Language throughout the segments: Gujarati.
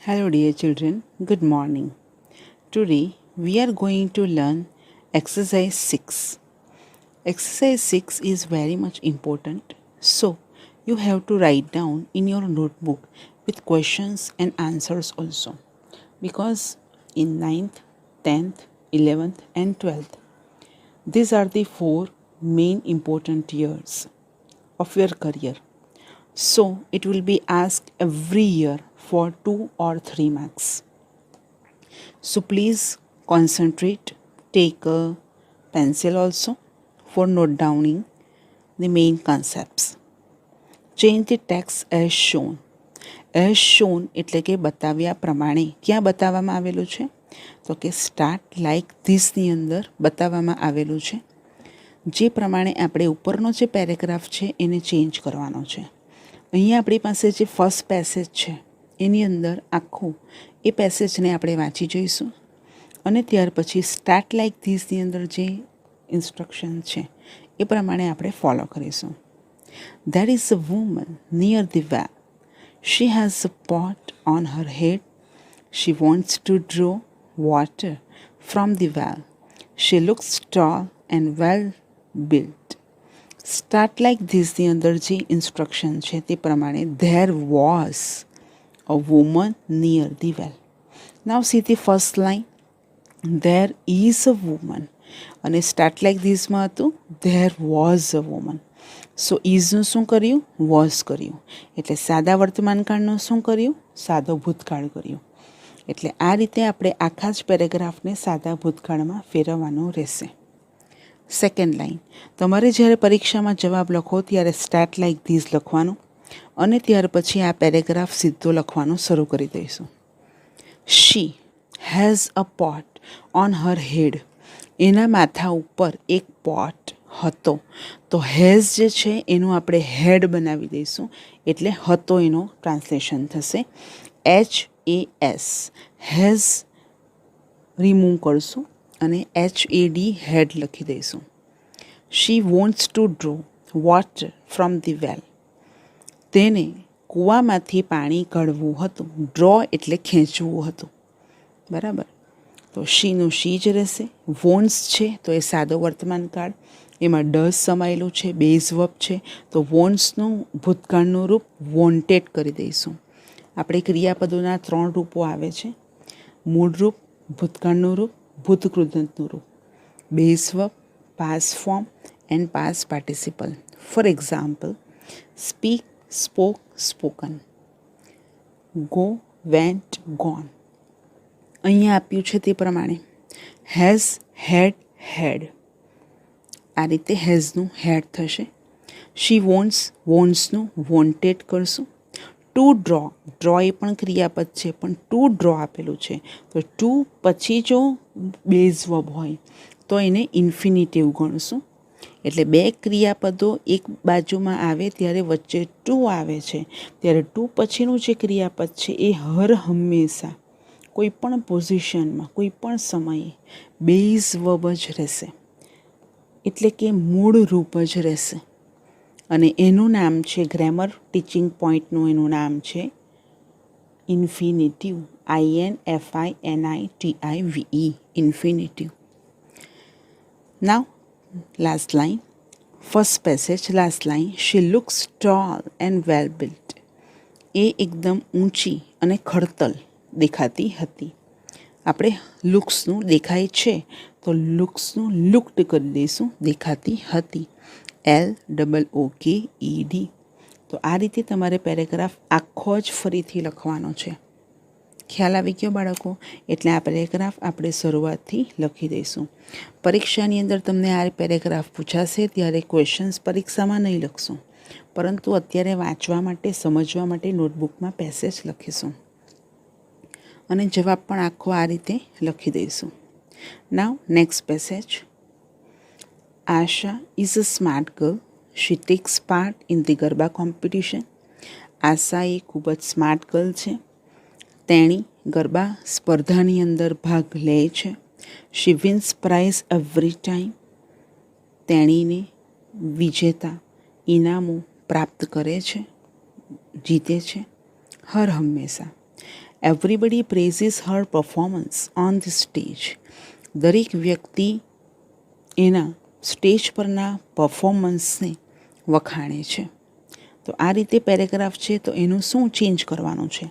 Hello, dear children. Good morning. Today we are going to learn exercise 6. Exercise 6 is very much important. So, you have to write down in your notebook with questions and answers also. Because in ninth, 10th, 11th, and 12th, these are the four main important years of your career. So, it will be asked every year for 2 or 3 marks. So please concentrate, take a pencil also for note downing the main concepts. Change the text as shown. As shown એટલે કે બતાવ્યા પ્રમાણે ક્યાં બતાવવામાં આવેલું છે તો કે સ્ટાર્ટ લાઇક ધીસની અંદર બતાવવામાં આવેલું છે. જે પ્રમાણે આપણે ઉપરનો જે પેરેગ્રાફ છે એને ચેન્જ કરવાનો છે. અહીંયા આપણી પાસે જે ફર્સ્ટ પેસેજ છે એની અંદર આખું એ પેસેજને આપણે વાંચી જોઈશું અને ત્યાર પછી સ્ટાર્ટ લાઇક ધીસની અંદર જે ઇન્સ્ટ્રક્શન છે એ પ્રમાણે આપણે ફોલો કરીશું. There is a woman near the well. She has a pot on her head. She wants to draw water from the well. She looks tall and well built. Start like this ની અંદર જે ઇન્સ્ટ્રક્શન છે તે પ્રમાણે there was a woman near the well. Now see the first line. There is a woman. અને સ્ટાર્ટ લાઈક ધીસમાં હતું there was a woman. સો ઇઝનું શું કર્યું વોઝ કર્યું એટલે સાદા વર્તમાન કાળનું શું કર્યું સાદો ભૂતકાળ કર્યું. એટલે આ રીતે આપણે આખા જ પેરેગ્રાફને સાદા ભૂતકાળમાં ફેરવવાનું રહેશે. સેકન્ડ લાઈન તમારે જ્યારે પરીક્ષામાં જવાબ લખો ત્યારે સ્ટાર્ટ લાઈક ધીસ લખવાનું અને ત્યાર પછી આ પેરેગ્રાફ સીધો લખવાનું શરૂ કરી દઈશું. She has a pot on her head. એના માથા ઉપર એક પોટ હતો. તો હેઝ જે છે એનું આપણે હેડ બનાવી દઈશું એટલે હતો એનો ટ્રાન્સલેશન થશે. HAS હેઝ રિમૂવ કરશું અને HAD હેડ લખી દઈશું. She wants to draw water from the well. તેને કૂવામાંથી પાણી કાઢવું હતું. ડ્રો એટલે ખેંચવું હતું. બરાબર. તો શીનું શી જ રહેશે. વોન્ટ્સ છે તો એ સાદો વર્તમાન કાળ, એમાં ડઝ સમાયેલું છે, બેઝ વર્બ છે. તો વોન્ટ્સનું ભૂતકાળનું રૂપ વોન્ટેડ કરી દઈશું. આપણે ક્રિયાપદોના 3 રૂપો આવે છે. મૂળ રૂપ, ભૂતકાળનું રૂપ, ભૂતકૃદંતનું રૂપ. Base verb, past form and past participle. For example, speak, spoke, spoken. Go, went, gone. અહીંયા આપ્યું છે તે પ્રમાણે હેઝ, હેડ, હેડ. આ રીતે હેઝનું હેડ થશે. શી વોન્ટ્સ, વોન્ટ્સનું વોન્ટેડ કરશું. ટુ ડ્રો, ડ્રો એ પણ ક્રિયાપદ છે પણ ટુ ડ્રો આપેલું છે તો ટુ પછી જો બેઝ વર્બ હોય તો એને ઇન્ફિનિટિવ ગણશું. એટલે બે ક્રિયાપદો એક બાજુમાં આવે ત્યારે વચ્ચે ટુ આવે છે ત્યારે ટુ પછીનું જે ક્રિયાપદ છે એ હર હંમેશા કોઈ પણ પોઝિશનમાં કોઈ પણ સમયે બેઝ વર્બ જ રહેશે એટલે કે મૂળ રૂપ જ રહેશે. અને એનું નામ છે ગ્રેમર ટીચિંગ પોઈન્ટનું એનું નામ છે infinitive. INFINITIVE infinitive. Now last line, first passage last line. She looks tall and well built. એ એકદમ ઊંચી અને ખડતલ દેખાતી હતી. આપણે લુક્સનું દેખાય છે તો લુક્સનું લુક્ડ કરી દઈશું દેખાતી હતી. LOOKED. તો આ રીતે તમારે પેરેગ્રાફ આખો જ ફરીથી લખવાનો છે. ખ્યાલ આવી ગયો બાળકો? એટલે આ પેરેગ્રાફ આપણે શરૂઆતથી લખી દઈશું. પરીક્ષાની અંદર તમને આ પેરેગ્રાફ પૂછાશે ત્યારે ક્વેશ્ચન્સ પરીક્ષામાં નહીં લખશું પરંતુ અત્યારે વાંચવા માટે સમજવા માટે નોટબુકમાં પેસેજ લખીશું અને જવાબ પણ આખો આ રીતે લખી દઈશું. Now next passage. Asha is a smart girl. She takes part in the garba competition. Asha એ ખૂબ જ સ્માર્ટ ગર્લ છે. તેણી ગરબા સ્પર્ધાની અંદર ભાગ લે છે. શી વિન્સ પ્રાઇઝ એવરી ટાઈમ. તેણીને વિજેતા ઇનામો પ્રાપ્ત કરે છે, જીતે છે હર હંમેશા. Everybody praises her performance on the stage. દરેક વ્યક્તિ એના સ્ટેજ પરના પરફોર્મન્સને વખાણે છે. તો આ રીતે પેરેગ્રાફ છે, તો એનું શું ચેન્જ કરવાનું છે?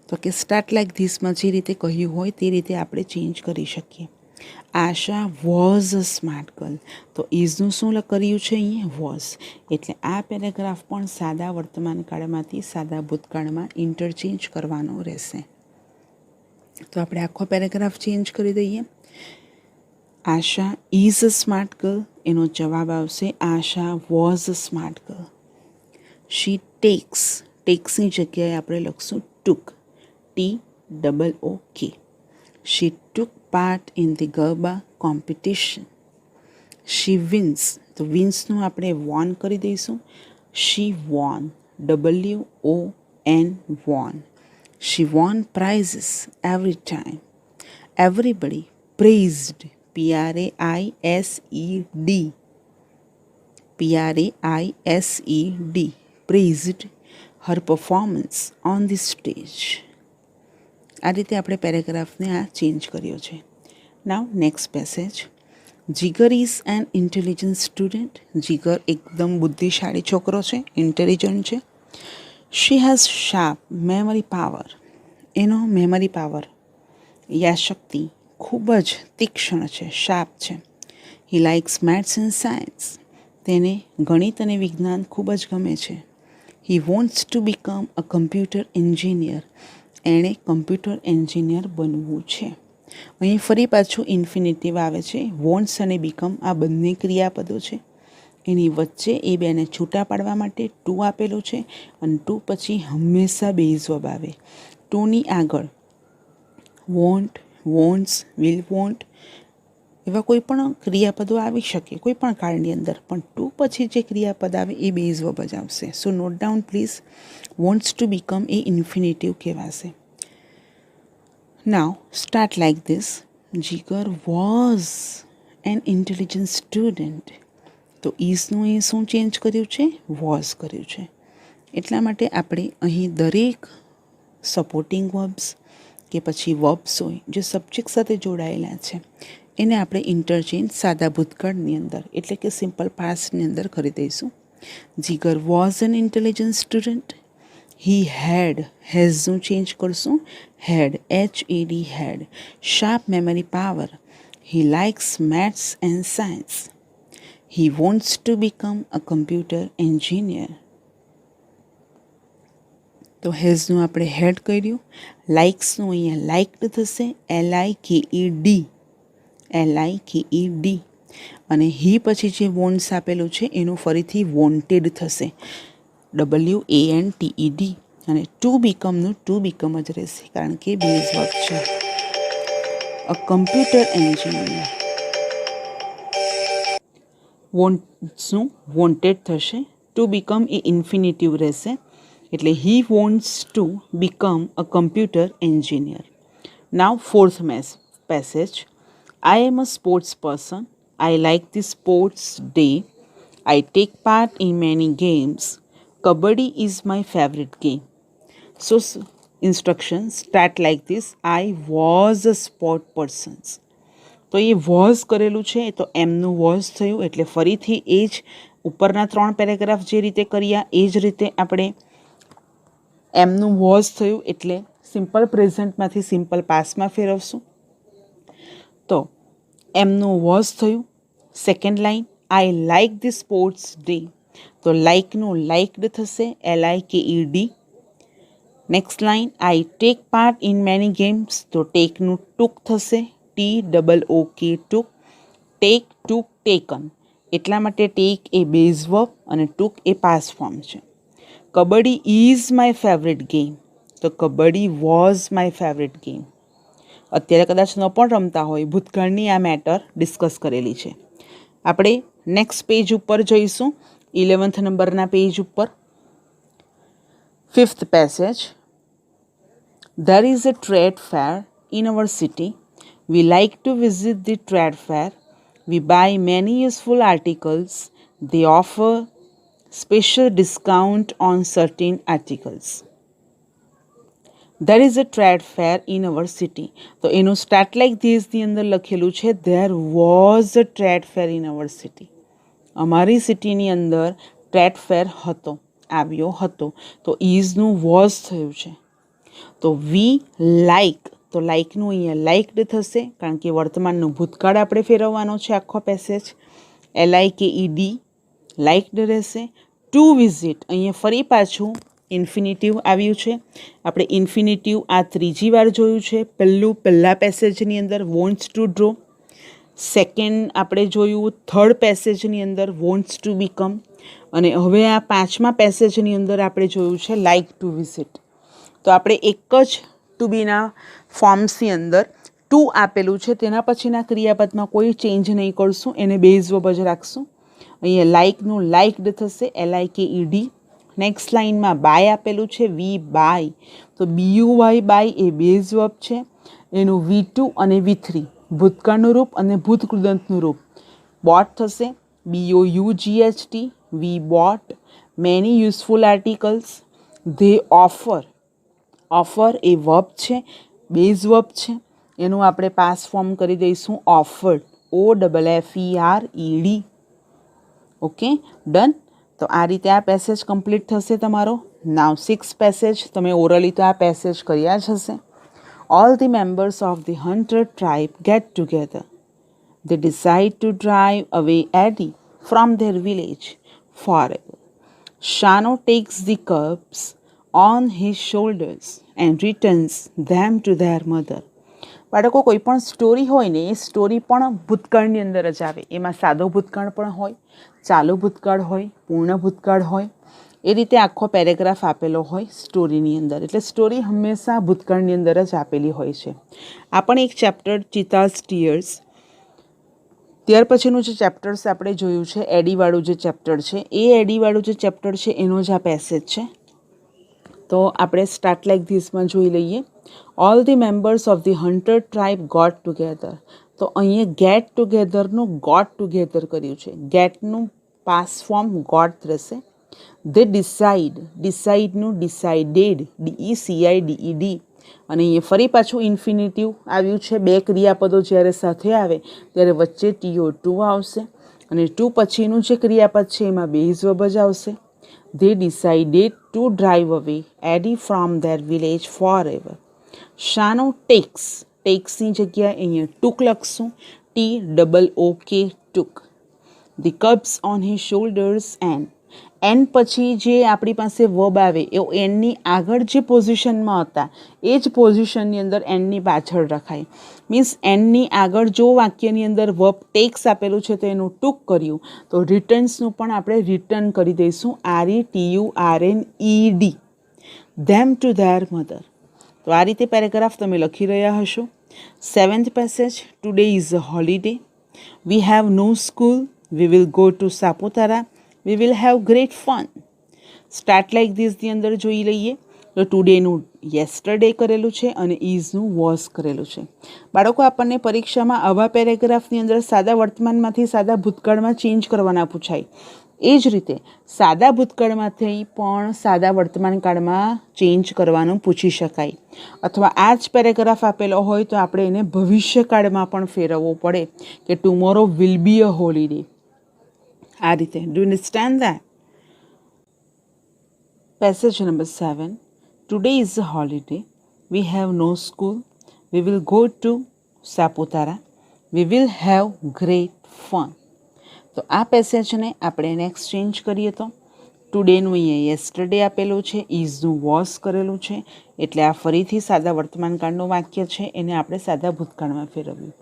તો કે સ્ટાર્ટ લાઈક ધીસમાં જે રીતે કહ્યું હોય તે રીતે આપણે ચેન્જ કરી શકીએ. આશા વોઝ અ સ્માર્ટ ગર્લ, તો ઇઝનું શું કર્યું છે અહીંયા? વોઝ. એટલે આ પેરેગ્રાફ પણ સાદા વર્તમાન કાળમાંથી સાદા ભૂતકાળમાં ઇન્ટરચેન્જ કરવાનો રહેશે. તો આપણે આખો પેરેગ્રાફ ચેન્જ કરી દઈએ. આશા ઇઝ અ સ્માર્ટ ગર્લ, એનો જવાબ આવશે આશા વોઝ અ સ્માર્ટ ગર્લ. શી ટેક્સની જગ્યાએ આપણે લખશું ટુક, TOOK. She took part in the Garba competition. She wins, તો વિન્સનું આપણે વોન કરી દઈશું. She won, WON, won. She won prizes every time. Everybody praised, PRAISED, praised her performance on the stage. આ રીતે આપણે પેરેગ્રાફને આ ચેન્જ કર્યો છે. Now next passage. Jigar is an intelligent student. Jigar એકદમ બુદ્ધિશાળી છોકરો છે, ઇન્ટેલિજન્ટ છે. She has sharp memory power. એનો મેમરી પાવર, યાદશક્તિ ખૂબ જ તીક્ષ્ણ છે, શાર્પ છે. He likes maths and science. તેને ગણિત અને વિજ્ઞાન ખૂબ જ ગમે છે. He wants to become a computer engineer. એણે કમ્પ્યુટર એન્જિનિયર બનવું છે. અહીં ફરી પાછું ઇન્ફિનિટિવ આવે છે. વોન્ટ્સ અને બીકમ આ બંને ક્રિયાપદો છે. એની વચ્ચે એ બેને છૂટા પાડવા માટે ટુ આપેલું છે, અને ટુ પછી હંમેશા બેઝ વર્બ આવે. ટુની આગળ વોન્ટ, વોન્ટ્સ, વિલ વોન્ટ એવા કોઈ પણ ક્રિયાપદો આવી શકે કોઈ પણ કાળની અંદર, પણ ટુ પછી જે ક્રિયાપદ આવે એ બેઝ વર્બ જ આવશે. So note down please. Wants to become એ ઇન્ફિનિટિવ કહેવાશે. Now start like this. Jigar was an intelligent student. તો ઇઝનું અહીં શું ચેન્જ કર્યું છે? વોઝ કર્યું છે. એટલા માટે આપણે અહીં દરેક સપોર્ટિંગ વર્બ્સ કે પછી વર્બ્સ હોય જે સબ્જેક્ટ સાથે જોડાયેલા છે એને આપણે ઇન્ટરચેન્જ સાદા ભૂતકાળની અંદર એટલે કે સિમ્પલ પાસ્ટની અંદર કરી દઈશું. Jigar was an intelligent student. He હેઝનું ચેન્જ કરશું, had, HED, had. Sharp memory power. He likes maths and science. He wants to become a computer engineer. તો હેઝનું આપણે હેડ કર્યું. લાઇક્સનું અહીંયા લાઇક્ડ થશે, LIKED. અને હી પછી જે વોન્ટ્સ આપેલું છે એનું ફરીથી વોન્ટેડ થશે, WANTED. અને ટુ બીકમનું ટુ બીકમ જ રહેશે કારણ કે બેઝ વર્બ છે. અ કમ્પ્યુટર એન્જિનિયર. વોન્ટ્સનું વોન્ટેડ થશે, ટુ બીકમ એ ઇન્ફિનિટિવ રહેશે એટલે હી wants to become a computer engineer. Now fourth passage. I am a sports person. I like the sports day. I take part in many games. Kabaddi is my favorite game. So instructions start like this. I was a sport person. તો એ વોઝ કરેલું છે તો એમનું વોઝ થયું એટલે ફરીથી એ જ ઉપરના 3 પેરેગ્રાફ જે રીતે કર્યા એ જ રીતે આપણે એમનું વોઝ થયું એટલે સિમ્પલ પ્રેઝન્ટમાંથી સિમ્પલ પાસ્ટમાં ફેરવશું. તો એમનું વોઝ થયું. Second line, I like the sports day. તો લાઇકનું લાઇકડ થશે, LIKED. Next line, I take part in many games. તો ટેકનું ટુક થશે, TOOK, ટુક. ટેક, ટુક, ટેકન. એટલા માટે ટેક એ બેઝ વર્બ અને ટુક એ પાસ્ટ ફોર્મ છે. Kabaddi is my favourite game. તો kabaddi was my favourite game. અત્યારે કદાચ ન પણ રમતા હોય, ભૂતકાળની આ મેટર ડિસ્કસ કરેલી છે. આપણે નેક્સ્ટ પેજ ઉપર જઈશું, 11th નંબરના પેજ ઉપર. 5th passage. There is a trade fair in our city. We like to visit the trade fair. We buy many useful articles. They offer special discount on certain articles. There is a trade fair in our city. તો એનું સ્ટાર્ટ લાઇક ધીસની અંદર લખેલું છે there was a trade fair in our city. અમારી સિટીની અંદર ટ્રેડ ફેર હતો, આવ્યો હતો. તો ઇઝનું વોઝ થયું છે. તો વી લાઇક, તો લાઇકનું અહીંયા લાઇકડ થશે કારણ કે વર્તમાનનું ભૂતકાળ આપણે ફેરવવાનો છે આખો પેસેજ. LIKED લાઇકડ રહેશે. ટુ વિઝિટ, અહીંયા ફરી પાછું ઇન્ફિનિટિવ આવ્યું છે. આપણે ઇન્ફિનિટિવ આ ત્રીજી વાર જોયું છે. પહેલા પેસેજની અંદર વોન્ટ્સ ટુ ડ્રો, સેકન્ડ આપણે જોયું થર્ડ પેસેજની અંદર વોન્ટ્સ ટુ બીકમ, અને હવે આ પાંચમા પેસેજની અંદર આપણે જોયું છે લાઇક ટુ વિઝિટ. તો આપણે એક જ ટુ બીના ફોર્મ્સની અંદર ટુ આપેલું છે, તેના પછીના ક્રિયાપદમાં કોઈ ચેન્જ નહીં કરશું, એને બેઝ વર્બ જ રાખશું. અહીંયા લાઇકનું લાઇકડ થશે, LIKED. નેક્સ્ટ લાઇનમાં બાય આપેલું છે, વી બાય. તો BUY બાય એ બેઝ વર્બ છે. એનું V2 અને V3 ભૂતકાળનું રૂપ અને ભૂતકૃદંતનું રૂપ બોટ થશે, BOUGHT. We bought many useful articles. They offer, offer એ વર્બ છે, બેઝ વર્બ છે. એનું આપણે પાસ ફોર્મ કરી દઈશું ઓફર્ડ, OFFERED. Okay, done. તો આ રીતે આ પેસેજ કમ્પ્લીટ થશે તમારો. નાવ 6 પેસેજ તમે ઓરલી તો આ પેસેજ કર્યા જ હશે. All the members of the hunter tribe get together. They decide to drive away Eddie from their village forever. Shano takes the cubs on his shoulders and returns them to their mother. બાળકો કોઈ પણ સ્ટોરી હોય ને એ સ્ટોરી પણ ભૂતકાળની અંદર જ આવે. એમાં સાદો ભૂતકાળ પણ હોય, ચાલુ ભૂતકાળ હોય, પૂર્ણ ભૂતકાળ હોય. એ રીતે આખો પેરેગ્રાફ આપેલો હોય સ્ટોરીની અંદર. એટલે સ્ટોરી હંમેશા ભૂતકાળની અંદર જ આપેલી હોય છે. આ પણ એક ચેપ્ટર ચિતાઝ ટીયર્સ. ત્યાર પછીનું જે ચેપ્ટર્સ આપણે જોયું છે એડીવાળું જે ચેપ્ટર છે, એ એડીવાળું જે ચેપ્ટર છે એનો જ આ પેસેજ છે. તો આપણે સ્ટાર્ટ લાઇક ધીસમાં જોઈ લઈએ. All the members of the hunter tribe got together. તો અહીંયા ગેટ ટુગેધરનું ગોટ ટુગેધર કર્યું છે. ગેટનું પાસ ફોર્મ ગોટ રહેશે. ધે ડિસાઇડ, ડિસાઇડનું ડિસાઇડેડ, DECIDED. અને અહીંયા ફરી પાછું ઇન્ફિનિટિવ આવ્યું છે. બે ક્રિયાપદો જ્યારે સાથે આવે ત્યારે વચ્ચે TO2 આવશે, અને ટુ પછીનું જે ક્રિયાપદ છે એમાં બેઝ વર્બ જ આવશે. They decided to drive away Eddie from their village forever. Shano takes, takesની જગ્યાએ અહીંયા took લખશું, TOOK, took the cubs on his shoulders and એન પછી જે આપણી પાસે વર્બ આવે એ એનની આગળ જે પોઝિશનમાં હતા એ જ પોઝિશનની અંદર એનની પાછળ રખાય. મીન્સ એનની આગળ જો વાક્યની અંદર વર્બ ટેક્સ આપેલું છે તો એનું ટૂંક કર્યું, તો રિટર્ન્સનું પણ આપણે રિટર્ન કરી દઈશું, RETURNED. Them to their mother. તો આ રીતે પેરેગ્રાફ તમે લખી રહ્યા હશો. 7th passage. Today is a holiday. We have no school. We will go to Saputara. We will have great fun. Start like ધીસની અંદર જોઈ લઈએ. તો ટુડેનું યેસ્ટરડે કરેલું છે અને ઇઝનું વોઝ કરેલું છે. બાળકો આપણને પરીક્ષામાં આવા પેરેગ્રાફની અંદર સાદા વર્તમાનમાંથી સાદા ભૂતકાળમાં ચેન્જ કરવાના પૂછાય. એ જ રીતે સાદા ભૂતકાળમાંથી પણ સાદા વર્તમાન કાળમાં ચેન્જ કરવાનું પૂછી શકાય. અથવા આ જ પેરેગ્રાફ આપેલો હોય તો આપણે એને ભવિષ્યકાળમાં પણ ફેરવવો પડે કે tomorrow will be a holiday. આ રીતે. Do you understand that? Passage number 7. Today is a holiday. We have no school. We will go to Saputara. We will have great fun. તો આ પેસેજને આપણે નેક્સ્ટ ચેન્જ કરીએ તો ટુડેનું અહીંયા યેસ્ટરડે આપેલું છે, ઇઝનું વોઝ કરેલું છે, એટલે આ ફરીથી સાદા વર્તમાનકાળનું વાક્ય છે, એને આપણે સાદા ભૂતકાળમાં ફેરવ્યું.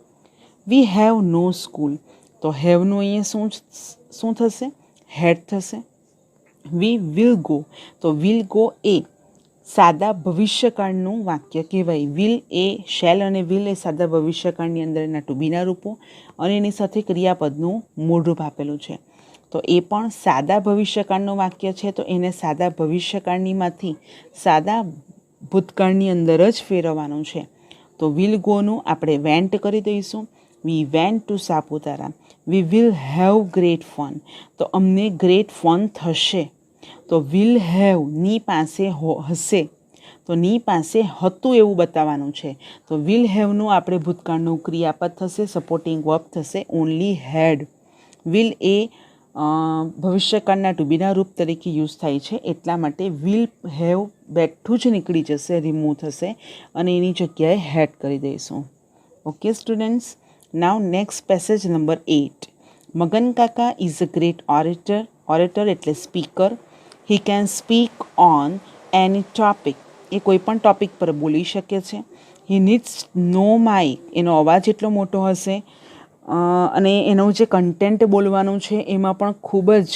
વી હેવ નો સ્કૂલ. તો હેવનું અહીંયા શું થશે? હેડ થશે. વી વિલ ગો. તો વિલ ગો એ સાદા ભવિષ્યકાળનું વાક્ય કહેવાય. વિલ એ શેલ અને વિલ એ સાદા ભવિષ્યકાળની અંદર એના ટુ બીના રૂપો અને એની સાથે ક્રિયાપદનું મૂળરૂપ આપેલું છે. તો એ પણ સાદા ભવિષ્યકાળનું વાક્ય છે, તો એને સાદા ભવિષ્યકાળનીમાંથી સાદા ભૂતકાળની અંદર જ ફેરવવાનું છે. તો વિલ ગોનું આપણે વેન્ટ કરી દઈશું. We went to Saputara. We will have great fun. તો અમને ગ્રેટ ફન થશે. તો વિલ હેવની પાસે હશે, તો ની પાસે હતું એવું બતાવવાનું છે. તો વિલ હેવનું આપણે ભૂતકાળનું ક્રિયાપદ થશે, સપોર્ટિંગ વર્બ થશે ઓનલી હેડ. વિલ એ ભવિષ્યકાળના ટુ બીના રૂપ તરીકે યુઝ થાય છે, એટલા માટે વિલ હેવ બેઠું જ નીકળી જશે, રિમૂવ થશે અને એની જગ્યાએ હેડ કરી દઈશું. Okay students, now next passage number 8. Magan Kaka is a great orator. Orator એટલે speaker. He can speak on any topic. એ કોઈ પણ ટોપિક પર બોલી શકે છે. He needs no mic. એનો અવાજ એટલો મોટો હશે અને એનું જે કન્ટેન્ટ બોલવાનું છે એમાં પણ ખૂબ જ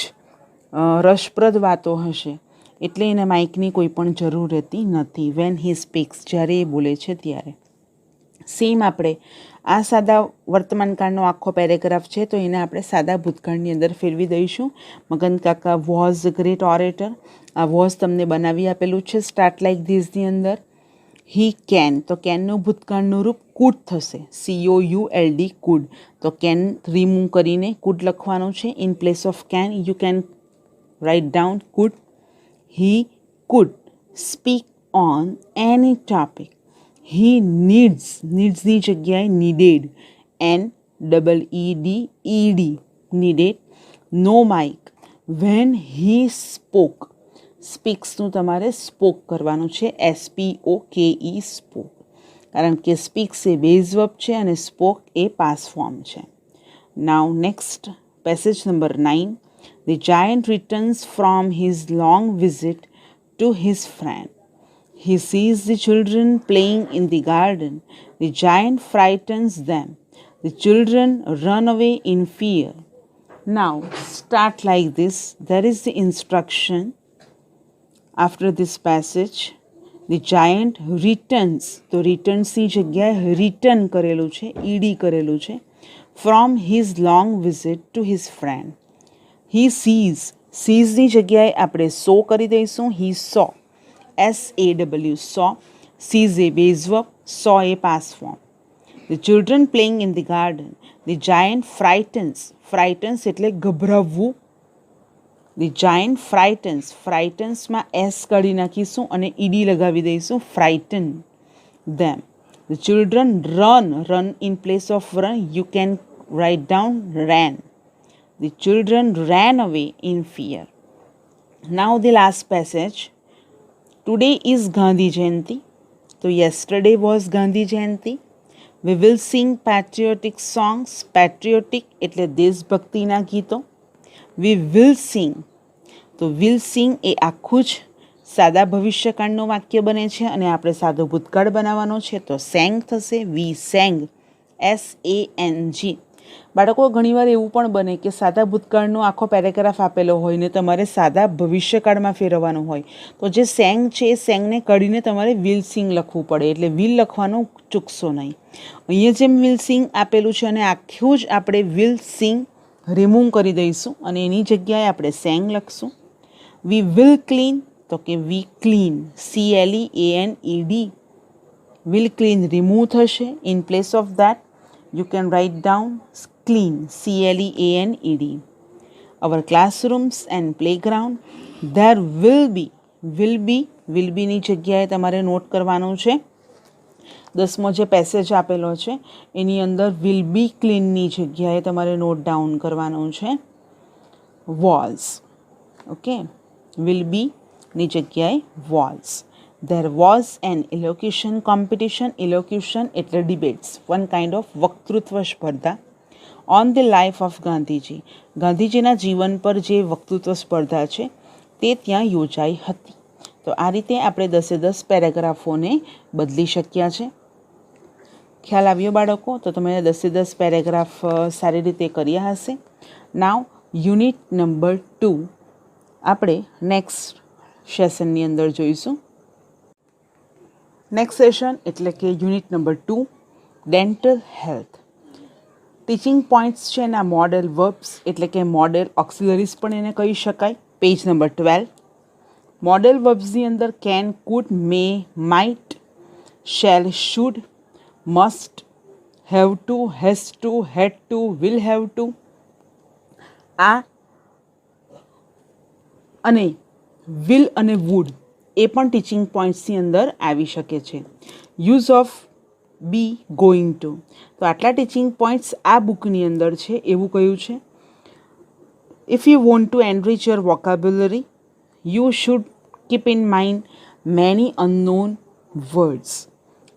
રસપ્રદ વાતો હશે, એટલે એને માઇકની કોઈ પણ જરૂર રહેતી નથી. વેન હી સ્પીક્સ, જ્યારે એ બોલે છે ત્યારે. સેમ આપણે આ સાદા વર્તમાનકાળનો આખો પેરેગ્રાફ છે તો એને આપણે સાદા ભૂતકાળની અંદર ફેરવી દઈશું. મગન કાકા વોઝ અ ગ્રેટ ઓરેટર. આ વોઝ તમને બનાવી આપેલું છે સ્ટાર્ટ લાઇક ધીસની અંદર. હી કેન, તો કેનનું ભૂતકાળનું રૂપ કુડ થશે, COULD કુડ. તો કેન રિમૂવ કરીને કુડ લખવાનું છે. In place of can you can write down could. He could speak on any topic. He needs, નીડ્સની જગ્યાએ needed, NEED, needed. No mic. When he spoke, સ્પીક્સનું તમારે સ્પોક કરવાનું છે, SPOKE સ્પોક, કારણ કે સ્પીક્સ એ બેઝ વર્બ છે અને સ્પોક એ પાસ ફોર્મ છે. Now next passage number 9. The giant returns from his long visit to his friend. He sees the children playing in the garden. The giant frightens them. The children run away in fear. Now, start like this. There is the instruction after this passage. The giant returns. તો રિટર્ન્સની જગ્યાએ રિટર્ન કરેલું છે, ED કરેલું છે. From his long visit to his friend. He sees. Seesની જગ્યાએ આપણે saw કરી દઈશું. He saw. SAW, saw. Sees a base verb, saw a past form. The children playing in the garden. The giant frightens. Frightens એટલે ગભરાવવું. The giant frightens. Frightensમાં S કાઢી નાખીશું અને ED લગાવી દઈશું. Frighten them. The children run. Run in place of run you can write down ran. The children ran away in fear. Now the last passage. Today is Gandhi Jayanti. So yesterday was Gandhi Jayanti. We will sing patriotic songs. Patriotic એટલે દેશભક્તિના ગીતો. We will sing. તો will sing એ આખું જ સાદા ભવિષ્યકાળનું વાક્ય બને છે અને આપણે સાદો ભૂતકાળ બનાવવાનો છે તો sang થશે. We sang, SANG. બાળકો ઘણીવાર એવું પણ બને કે સાદા ભૂતકાળનો આખો પેરેગ્રાફ આપેલો હોય ને તમારે સાદા ભવિષ્યકાળમાં ફેરવવાનું હોય તો જે સેંગ છે એ સેંગને કાઢીને તમારે વિલ સિંગ લખવું પડે, એટલે વિલ લખવાનું ચૂકશો નહીં. અહીંયા જેમ વિલ સિંગ આપેલું છે અને આખું જ આપણે વિલ સિંગ રિમૂવ કરી દઈશું અને એની જગ્યાએ આપણે સેંગ લખશું. વી વિલ ક્લીન, તો કે we clean, CLEANED. Will clean remove થશે. In place of that you can write down clean, CLEANED. Our classrooms and playground. There will be ની જગ્યાએ તમારે નોટ કરવાનું છે. 10મો જે પેસેજ આપેલો છે એની અંદર will be cleanની જગ્યાએ તમારે નોટ ડાઉન કરવાનું છે was. ઓકે, will be ની જગ્યાએ was. There was an elocution competition. Elocution એટલે debates, one kind of વક્તૃત્વ સ્પર્ધા. On the life of Gandhiji, ગાંધીજીના જીવન પર જે વક્તૃત્વ સ્પર્ધા છે તે ત્યાં યોજાઈ હતી. તો આ રીતે આપણે 10 પેરેગ્રાફોને બદલી શક્યા છે. ખ્યાલ આવ્યો બાળકો? તો તમે 10 પેરેગ્રાફ સારી રીતે કર્યા હશે. નાવ યુનિટ નંબર 2 આપણે નેક્સ્ટ સેશનની અંદર જોઈશું. નેક્સ્ટ સેશન એટલે કે unit number 2 dental health. Teaching points છે એના મોડેલ વર્બ્સ એટલે કે મોડેલ ઓક્સિલરીઝ પણ એને કહી શકાય. Page number 12. મોડેલ વર્બ્સની અંદર can, could, may, might, shall, should, must, have to, has to, had to, will have to. આ અને વિલ અને વુડ એ પણ ટીચિંગ પોઈન્ટ્સની અંદર આવી શકે છે. Use of B going to, તો આટલા ટીચિંગ પોઈન્ટ્સ આ બુકની અંદર છે. એવું કહ્યું છે, if you want to enrich your vocabulary, you should keep in mind many unknown words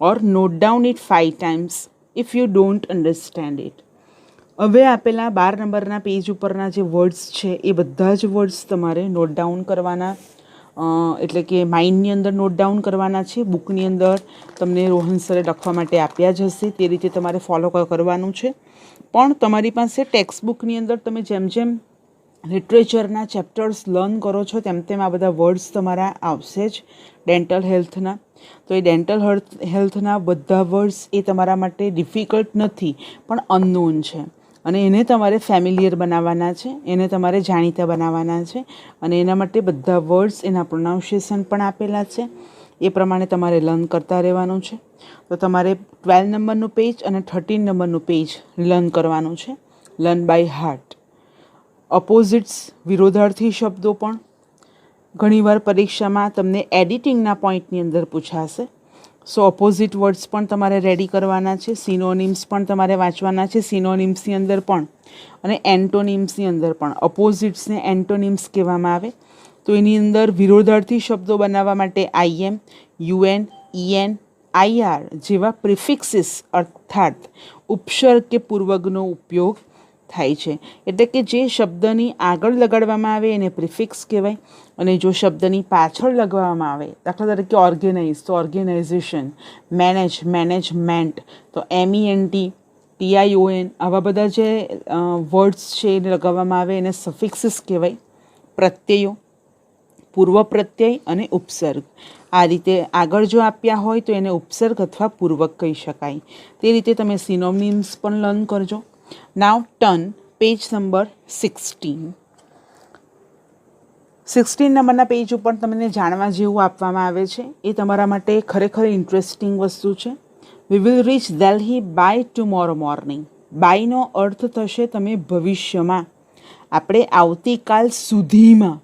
or note down it 5 times if you don't understand it. હવે આપેલા 12 નંબરના પેજ ઉપરના જે વર્ડ્સ છે એ બધા જ વર્ડ્સ તમારે નોટ ડાઉન કરવાના, એટલે કે માઇન્ડની અંદર નોટ ડાઉન કરવાના છે. બુકની અંદર તમને રોહન સરે લખવા માટે આપ્યા જ હશે, તે રીતે તમારે ફોલો કરવાનું છે. પણ તમારી પાસે ટેક્સ્ટ બુકની અંદર તમે જેમ જેમ લિટરેચરના ચેપ્ટર્સ લર્ન કરો છો તેમ તેમ આ બધા વર્ડ્સ તમારા આવશે જ ડેન્ટલ હેલ્થના. તો એ ડેન્ટલ હેલ્થના બધા વર્ડ્સ એ તમારા માટે ડિફિકલ્ટ નથી પણ અનનોન છે, અને એને તમારે ફેમિલિયર બનાવવાના છે, એને તમારે જાણીતા બનાવવાના છે. અને એના માટે બધા વર્ડ્સ, એના પ્રોનાઉન્સિએશન પણ આપેલા છે, એ પ્રમાણે તમારે લર્ન કરતા રહેવાનું છે. તો તમારે 12 નંબરનું પેજ અને 13 નંબરનું પેજ લર્ન કરવાનું છે, લર્ન બાય હાર્ટ. ઓપોઝિટ્સ, વિરોધાર્થી શબ્દો પણ ઘણીવાર પરીક્ષામાં તમને એડિટિંગના પોઈન્ટની અંદર પૂછાશે. સો ઓપોઝિટ વર્ડ્સ પણ તમારે રેડી કરવાના છે. સિનોનિમ્સ પણ તમારે વાંચવાના છે, સિનોનિમ્સની અંદર પણ અને એન્ટોનિમ્સની અંદર પણ. ઓપોઝિટ્સને એન્ટોનિમ્સ કહેવામાં આવે. તો એની અંદર વિરોધાર્થી શબ્દો બનાવવા માટે આઈએમ, યુએન, ઈએન, આઈઆર જેવા પ્રિફિક્સિસ અર્થાત ઉપસર્ગ કે પૂર્વગનો ઉપયોગ થાય છે. એટલે કે જે શબ્દની આગળ લગાડવામાં આવે એને પ્રિફિક્સ કહેવાય, અને જો શબ્દની પાછળ લગાવવામાં આવે, દાખલા તરીકે ઓર્ગેનાઇઝ તો ઓર્ગેનાઇઝેશન, મેનેજ મેનેજમેન્ટ, તો MENT, TION, આવા બધા જે વર્ડ્સ છે એને લગાવવામાં આવે એને સફિક્સિસ કહેવાય. પ્રત્યયો, પૂર્વ પ્રત્યય અને ઉપસર્ગ, આ રીતે આગળ જો આપ્યા હોય તો એને ઉપસર્ગ અથવા પૂર્વક કહી શકાય. તે રીતે તમે સિનોનિમ્સ પણ લર્ન કરજો. નાવ ટર્ન પેજ નંબર 16. 16 નંબરના પેજ ઉપર તમને જાણવા જેવું આપવામાં આવે છે, એ તમારા માટે ખરેખર ઇન્ટરેસ્ટિંગ વસ્તુ છે. We will reach Delhi by tomorrow morning. બાયનો અર્થ થશે તમે ભવિષ્યમાં, આપણે આવતીકાલ સુધીમાં,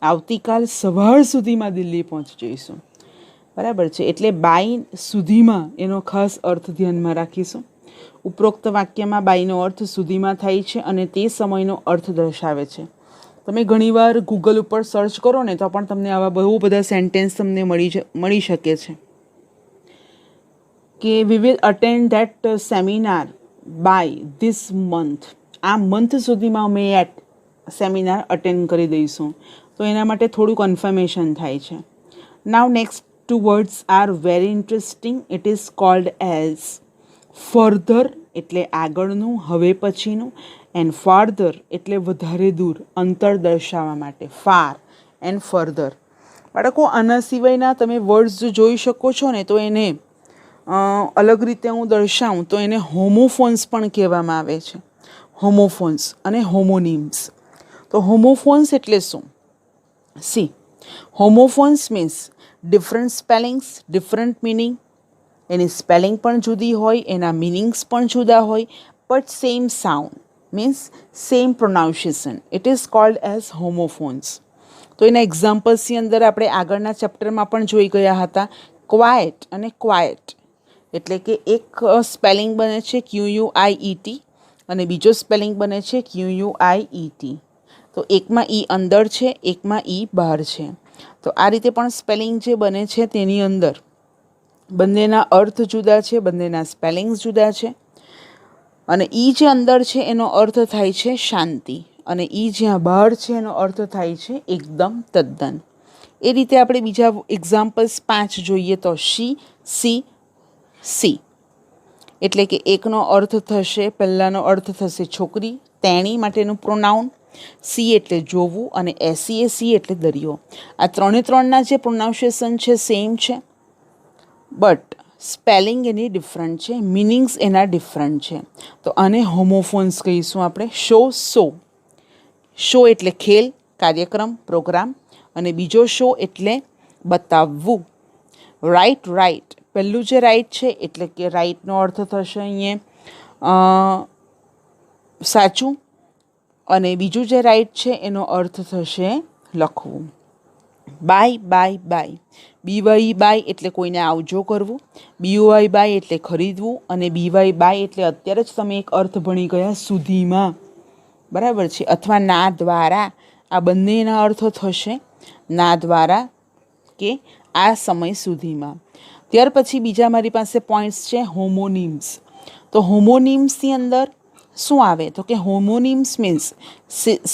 આવતીકાલ સવાર સુધીમાં દિલ્હી પહોંચી જઈશું. બરાબર છે, એટલે બાય સુધીમાં એનો ખાસ અર્થ ધ્યાનમાં રાખીશું. ઉપરોક્ત વાક્યમાં બાયનો અર્થ સુધીમાં થાય છે અને તે સમયનો અર્થ દર્શાવે છે. તમે ઘણીવાર ગૂગલ ઉપર સર્ચ કરો ને તો પણ તમને આવા બહુ બધા સેન્ટેન્સ તમને મળી શકે છે કે we will attend that seminar by this month. આ મંથ સુધીમાં અમે સેમિનાર અટેન્ડ કરી દઈશું. તો એના માટે થોડું કન્ફર્મેશન થાય છે. Now next two words are very interesting. It is called as further એટલે આગળનું, હવે પછીનું, એન્ડ ફાર્ધર એટલે વધારે દૂર, અંતર દર્શાવવા માટે. Far and further. બાળકો આના સિવાયના તમે વર્ડ્સ જોઈ શકો છો ને, તો એને અલગ રીતે હું દર્શાવું તો એને હોમોફોન્સ પણ કહેવામાં આવે છે. હોમોફોન્સ અને હોમોનિમ્સ. તો હોમોફોન્સ એટલે શું? See, homophones means different spellings, different meaning. એની સ્પેલિંગ પણ જુદી હોય, એના મિનિંગ્સ પણ જુદા હોય, but same sound means same pronunciation. It is called as homophones. તો એના એક્ઝામ્પલ્સની અંદર આપણે આગળના ચેપ્ટરમાં પણ જોઈ ગયા હતા. ક્વાયટ અને ક્વાયટ એટલે કે એક સ્પેલિંગ બને છે QUIET અને બીજો સ્પેલિંગ બને છે QUIET. તો એકમાં ઈ અંદર છે, એકમાં ઈ બહાર છે. તો આ રીતે પણ સ્પેલિંગ જે બને છે તેની અંદર બંનેના અર્થ જુદા છે, બંનેના સ્પેલિંગ્સ જુદા છે. અને ઈ જે અંદર છે એનો અર્થ થાય છે શાંતિ, અને ઈ જ્યાં બહાર છે એનો અર્થ થાય છે એકદમ, તદ્દન. એ રીતે આપણે બીજા એક્ઝામ્પલ્સ 5 જોઈએ તો સી, સી એટલે કે એકનો અર્થ થશે, પહેલાંનો અર્થ થશે છોકરી, તેણી માટેનું પ્રોનાઉન. સી એટલે જોવું, અને SEA એટલે દરિયો. આ ત્રણના જે પ્રોનાઉન્સિએશન છે સેમ છે, બટ સ્પેલિંગ એની ડિફરન્ટ છે, મિનિંગ્સ એના ડિફરન્ટ છે. તો આને હોમોફોન્સ કહીશું આપણે. શો એટલે ખેલ, કાર્યક્રમ, પ્રોગ્રામ, અને બીજો શો એટલે બતાવવું. રાઈટ પહેલું જે રાઈટ છે એટલે કે રાઈટનો અર્થ થશે અહીંયા સાચું, અને બીજું જે રાઈટ છે એનો અર્થ થશે લખવું. By buy bye. B Y bye એટલે કોઈને આવજો કરવું, બીવાય બાય એટલે ખરીદવું, અને બીવાય બાય એટલે અત્યારે જ તમે એક અર્થ ભણી ગયા સુધીમાં. બરાબર છે. અથવા ના દ્વારા, આ બંનેના અર્થો થશે ના દ્વારા કે આ સમય સુધીમાં. ત્યાર પછી બીજા મારી પાસે પોઈન્ટ્સ છે હોમોનિમ્સ. તો હોમોનિમ્સની અંદર શું આવે તો કે homonyms means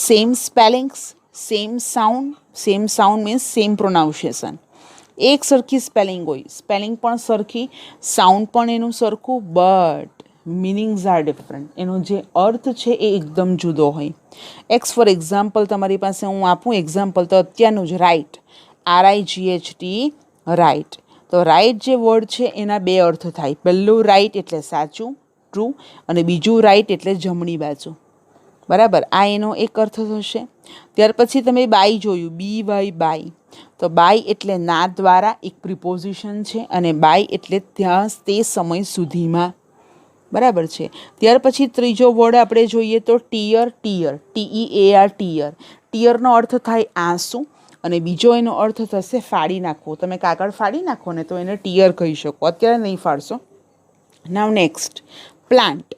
same spellings, same sound means same pronunciation. એક સરખી સ્પેલિંગ હોય, સ્પેલિંગ પણ સરખી, સાઉન્ડ પણ એનું સરખું, બટ મિનિંગ્સ આર ડિફરન્ટ. એનો જે અર્થ છે એ એકદમ જુદો હોય. ફોર એક્ઝામ્પલ તમારી પાસે હું આપું એક્ઝામ્પલ તો અત્યારનું જ રાઇટ, RIGHT રાઇટ. તો રાઇટ જે વર્ડ છે એના બે અર્થ થાય. પહેલું રાઇટ એટલે સાચું, ટ્રુ, અને બીજું રાઇટ એટલે જમણી બાજુ. બરાબર, આ એનો એક અર્થ થશે. ત્યાર પછી તમે બાય જોયું, BY બાય. તો બાય એટલે ના દ્વારા એક પ્રિપોઝિશન છે, અને બાય એટલે ત્યાં તે સમય સુધીમાં. બરાબર છે. ત્યાર પછી ત્રીજો વર્ડ આપણે જોઈએ તો ટીયર, TEAR ટીયર. ટીયરનો અર્થ થાય આંસુ, અને બીજો એનો અર્થ થશે ફાડી નાખવો. તમે કાગળ ફાડી નાખો ને તો એને ટીયર કહી શકો, અત્યારે નહીં ફાડશો. Now next plant.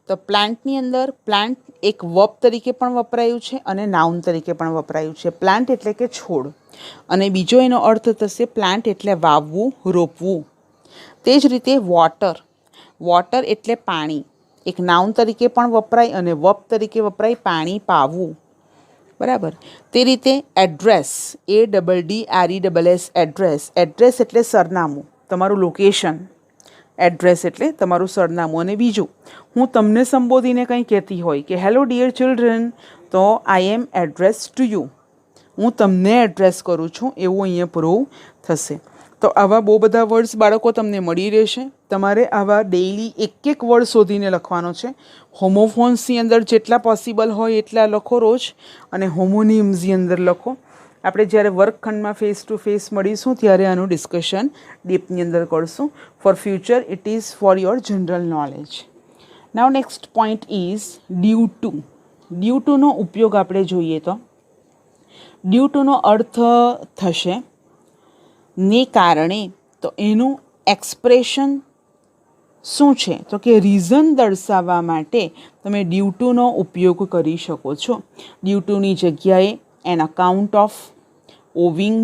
તો પ્લાન્ટની અંદર પ્લાન્ટ એક વર્બ તરીકે પણ વપરાયું છે અને નાઉન તરીકે પણ વપરાયું છે. પ્લાન્ટ એટલે કે છોડ, અને બીજો એનો અર્થ થશે પ્લાન્ટ એટલે વાવવું, રોપવું. તે જ રીતે વોટર એટલે પાણી, એક નાઉન તરીકે પણ વપરાય અને વર્બ તરીકે વપરાય, પાણી પાવું. બરાબર. તે રીતે એડ્રેસ, ADDRESS એડ્રેસ એટલે સરનામું, તમારું લોકેશન. એડ્રેસ એટલે તમારું સરનામું. અને બીજું, હું તમને સંબોધીને કંઈ કહેતી હોય કે હેલો ડિયર ચિલ્ડ્રન, તો આઈ એમ એડ્રેસ ટુ યુ, હું તમને એડ્રેસ કરું છું એવું અહીંયા પ્રૂવ થશે. તો આવા બહુ બધા વર્ડ્સ બાળકો તમને મળી રહેશે. તમારે આવા ડેઇલી એક વર્ડ શોધીને લખવાનો છે. હોમોફોન્સની અંદર જેટલા પોસિબલ હોય એટલા લખો રોજ, અને હોમોનિમ્સની અંદર લખો. આપણે જ્યારે વર્કખંડમાં ફેસ ટુ ફેસ મળીશું ત્યારે આનું ડિસ્કશન ડીપની અંદર કરશું. For future it is for your general knowledge. Now next point is due to. Due ટુનો ઉપયોગ આપણે જોઈએ તો ડ્યુ ટુનો અર્થ થશે ને કારણે. તો એનું એક્સપ્રેશન શું છે તો કે રીઝન દર્શાવવા માટે તમે ડ્યુ ટુનો ઉપયોગ કરી શકો છો. ડ્યુ ટુની જગ્યાએ an account of, owing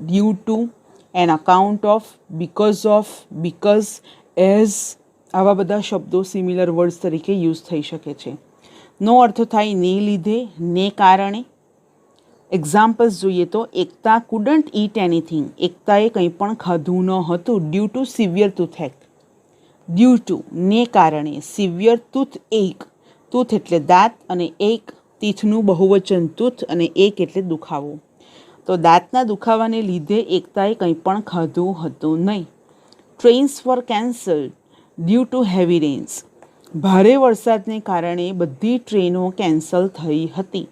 due to, an account of, because, as, આવા બધા શબ્દો સિમિલર વર્ડ્સ તરીકે યુઝ થઈ શકે છે. નો અર્થ થાય ને લીધે, ને કારણે. એક્ઝામ્પલ્સ જોઈએ તો એકતા કુડન્ટ ઈટ એનીથિંગ, એકતાએ કંઈ પણ ખાધું ન હતું due to severe toothache. Due to ને કારણે, સિવિયર ટૂથએક, ટૂથ એટલે દાંત, અને એક તીથનું બહુવચન ટૂથ, અને એક એટલે દુખાવો. તો દાંતના દુખાવાને લીધે એકતાએ કંઈ પણ ખાધું હતું નહીં. Trains were cancelled due to heavy rains, ભારે વરસાદને કારણે બધી ટ્રેનો કેન્સલ થઈ હતી.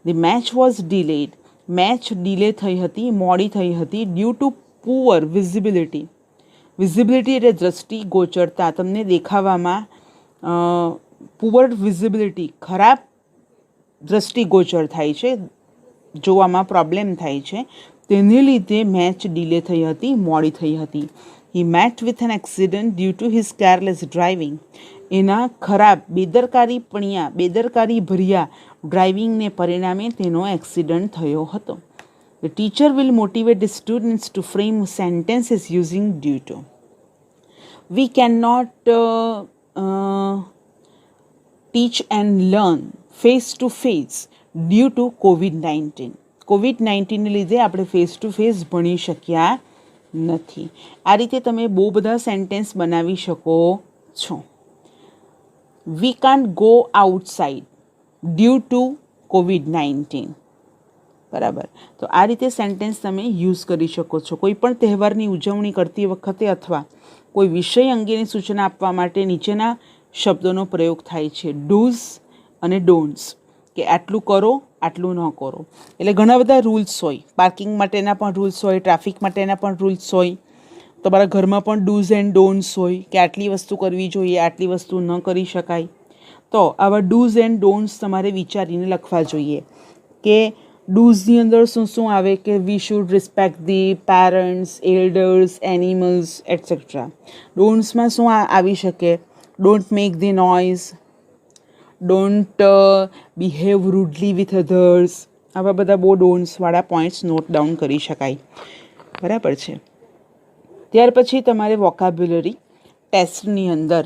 The match was delayed, match delay થઈ હતી, મોડી થઈ હતી due to poor visibility. Visibility એટલે દ્રષ્ટિ ગોચરતા, તમને દેખાવામાં પુઅર વિઝિબિલિટી, ખરાબ દ્રષ્ટિગોચર થાય છે, જોવામાં પ્રોબ્લેમ થાય છે, તેને લીધે મેચ ડિલે થઈ હતી, મોડી થઈ હતી. He met with an accident due to his careless driving, એના ખરાબ બેદરકારી ભર્યા ડ્રાઇવિંગને પરિણામે તેનો એક્સિડન્ટ થયો હતો. The teacher will motivate the students to frame sentences using due to. We cannot teach and learn face to face due to COVID-19. COVID-19 લીધે આપણે ફેસ ટુ ફેસ ભણી શક્યા નથી. આ રીતે તમે બહુ બધા સેન્ટેન્સ બનાવી શકો છો. We can't go outside due to COVID-19. બરાબર. તો આ રીતે સેન્ટેન્સ તમે યુઝ કરી શકો છો. કોઈ પણ તહેવારની ઉજવણી કરતી વખતે અથવા કોઈ વિષય અંગેની સૂચના આપવા માટે નીચેના શબ્દોનો પ્રયોગ થાય છે, ડૂઝ અને ડોન્ટ્સ, કે આટલું કરો, આટલું ન કરો. એટલે ઘણા બધા રૂલ્સ હોય, પાર્કિંગ માટેના પણ રૂલ્સ હોય, ટ્રાફિક માટેના પણ રૂલ્સ હોય, તમારા ઘરમાં પણ ડૂઝ એન્ડ ડોન્ટ્સ હોય કે આટલી વસ્તુ કરવી જોઈએ, આટલી વસ્તુ ન કરી શકાય. તો આવા ડૂઝ એન્ડ ડોન્ટ્સ તમારે વિચારીને લખવા જોઈએ કે ડૂઝની અંદર શું શું આવે કે we should respect the parents, elders, animals etcetera. ડોન્ટ્સમાં શું આવી શકે? Don't make the noise, don't behave rudely with others. આવા બધા બહુ ડોન્ટ્સવાળા પોઈન્ટ્સ નોટ ડાઉન કરી શકાય. બરાબર છે. ત્યાર પછી તમારે વોકાબ્યુલરી ટેસ્ટની અંદર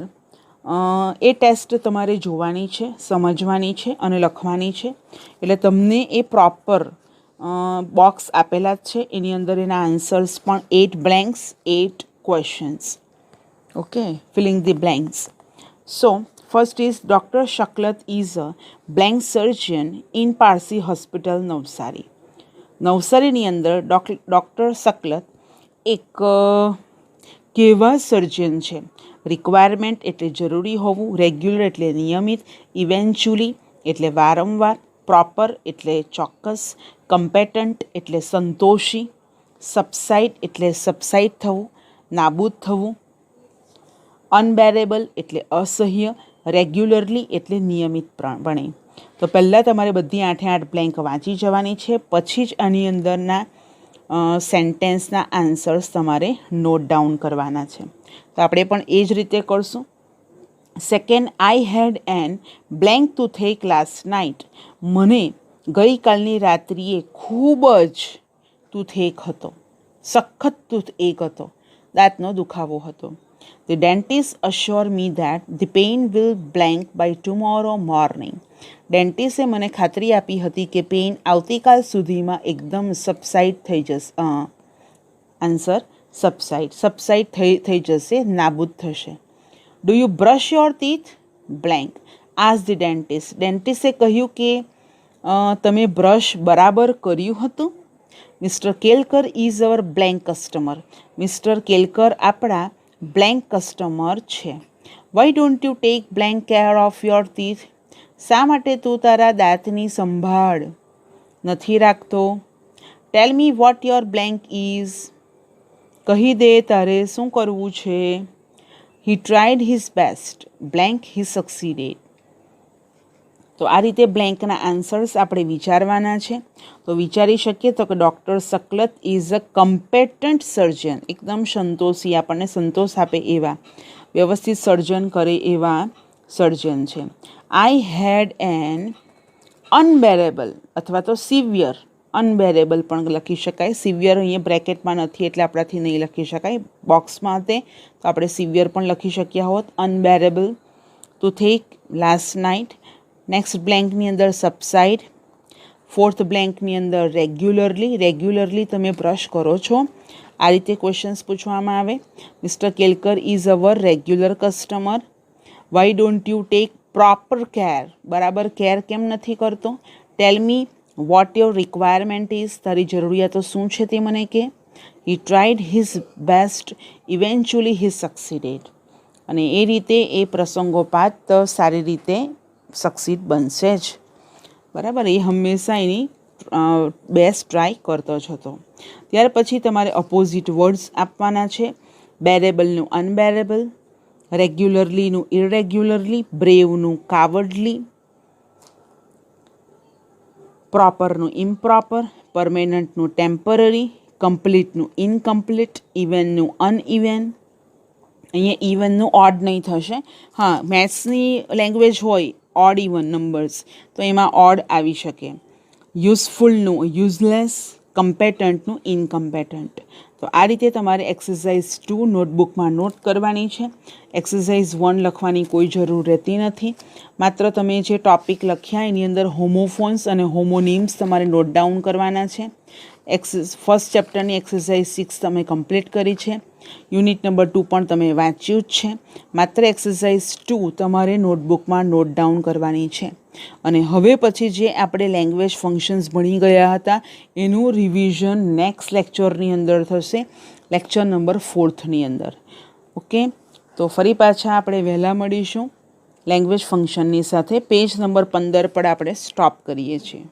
એ ટેસ્ટ તમારે જોવાની છે, સમજવાની છે અને લખવાની છે. એટલે તમને એ પ્રોપર બોક્સ આપેલા જ છે, એની અંદર એના આન્સર્સ પણ 8 blanks, 8 questions. Okay, filling the blanks. So first is doctor Shaklat is a blank surgeon in Parsi hospital Navsari. નવસારીની અંદર ડૉક્ટર શકલત એક કેવા સર્જન છે? રિક્વાયરમેન્ટ એટલે જરૂરી હોવું, રેગ્યુલર એટલે નિયમિત, ઇવેન્ચ્યુઅલી એટલે વારંવાર, પ્રોપર એટલે ચોક્કસ, કમ્પેટન્ટ એટલે સંતોષી, સબસાઇડ એટલે સબસાઇડ થવું, નાબૂદ થવું, અનબેરેબલ એટલે અસહ્ય, રેગ્યુલરલી એટલે નિયમિતપણે. તો પહેલાં તમારે બધી 8 બ્લેન્ક વાંચી જવાની છે, પછી જ આની અંદરના સેન્ટેન્સના આન્સર્સ તમારે નોટ ડાઉન કરવાના છે. તો આપણે પણ એ જ રીતે કરશું. Second, I had an blank toothache last night. મને ગઈકાલની રાત્રિએ ખૂબ જ ટૂથેક હતો, સખત ટૂથએક હતો, દાંતનો દુખાવો હતો. The dentist assured me that the pain will blank by tomorrow morning. ડેન્ટિસ્ટે મને ખાતરી આપી હતી કે પેઇન આવતીકાલ સુધીમાં એકદમ સબસાઇડ થઈ જશે. આન્સર સબસાઇડ થઈ જશે, નાબૂદ થશે. Do you brush your teeth? Blank. As the dentist. ડેન્ટિસ્ટે કહ્યું કે તમે બ્રશ બરાબર કર્યું હતું? Mister Kelkar is our blank customer. Mister Kelkar આપણા બ્લેન્ક કસ્ટમર છે. Why don't you take blank care of your teeth? શા માટે તું તારા દાંતની સંભાળ નથી રાખતો? Tell me what your blank is. કહી દે તારે શું કરવું છે? He tried his best. Blank he succeeded. તો આ રીતે બ્લેન્કના આન્સર્સ આપણે વિચારવાના છે. તો વિચારી શકીએ તો કે ડૉક્ટર શકલત ઇઝ અ કમ્પેટન્ટ સર્જન. એકદમ સંતોષી, આપણને સંતોષ આપે એવા, વ્યવસ્થિત સર્જન કરે એવા સર્જન છે. આઈ હેડ એન અનબેરેબલ અથવા તો સિવિયર, અનબેરેબલ પણ લખી શકાય. સિવિયર અહીંયા બ્રેકેટમાં નથી એટલે આપણાથી નહીં લખી શકાય. બોક્સમાં તે તો આપણે સિવિયર પણ લખી શક્યા હોત. Unbearable toothache last night. Next બ્લેન્કની અંદર સબસાઇડ. ફોર્થ બ્લેન્કની અંદર રેગ્યુલરલી તમે બ્રશ કરો છો? આ રીતે ક્વેશ્ચન્સ પૂછવામાં આવે. Mister Kelkar is our regular customer. Why don't you take proper care? બરાબર કેર કેમ નથી કરતો? Tell me what your requirement is. તારી જરૂરિયાતો શું છે તે મને કહે. He tried his best. Eventually he succeeded. અને એ રીતે એ પ્રસંગોપાત સારી રીતે સક્સીડ બનશે જ. બરાબર, એ હંમેશા એની બેસ્ટ ટ્રાય કરતો જ હતો. ત્યાર પછી તમારે અપોઝિટ વર્ડ્સ આપવાના છે. બેરેબલનું અનબેરેબલ, રેગ્યુલરલીનું ઇરેગ્યુલરલી, બ્રેવનું કાવર્ડલી, પ્રોપરનું ઇમ્પ્રોપર, પરમેનન્ટનું ટેમ્પરરી, કમ્પ્લીટનું ઇનકમ્પ્લીટ, ઇવનનું અનઇવન. અહીંયા ઇવનનું ઓડ નહીં થશે. હા, મેથ્સની લેંગ્વેજ હોય ઓડ ઇવન નંબર્સ તો એમાં ઓડ આવી શકે. યુઝફુલનું યુઝલેસ, કમ્પેટન્ટનું ઇનકમ્પેટન્ટ. તો આ રીતે તમારે એક્સરસાઇઝ 2 નોટબુકમાં નોટ કરવાની છે. એક્સરસાઇઝ 1 લખવાની કોઈ જરૂર રહેતી નથી. માત્ર તમે જે ટોપિક લખ્યા એની અંદર હોમોફોન્સ અને હોમોનિમ્સ તમારે નોટ ડાઉન કરવાના છે. ફર્સ્ટ ચેપ્ટરની એક્સરસાઇઝ 6 તમે કમ્પ્લીટ કરી છે. યુનિટ નંબર 2 પણ તમે વાંચ્યું જ છે. માત્ર એક્સરસાઇઝ 2 તમારે નોટબુકમાં નોટ ડાઉન કરવાની છે. અને હવે પછી જે આપણે લેંગ્વેજ ફંક્શન્સ ભણી ગયા હતા એનું રિવિઝન નેક્સ્ટ લેક્ચરની અંદર થશે, લેક્ચર નંબર 4ની અંદર. ઓકે, તો ફરી પાછા આપણે વહેલા મળીશું લેંગ્વેજ ફંક્શનની સાથે. પેજ નંબર 15 પર આપણે સ્ટોપ કરીએ છીએ.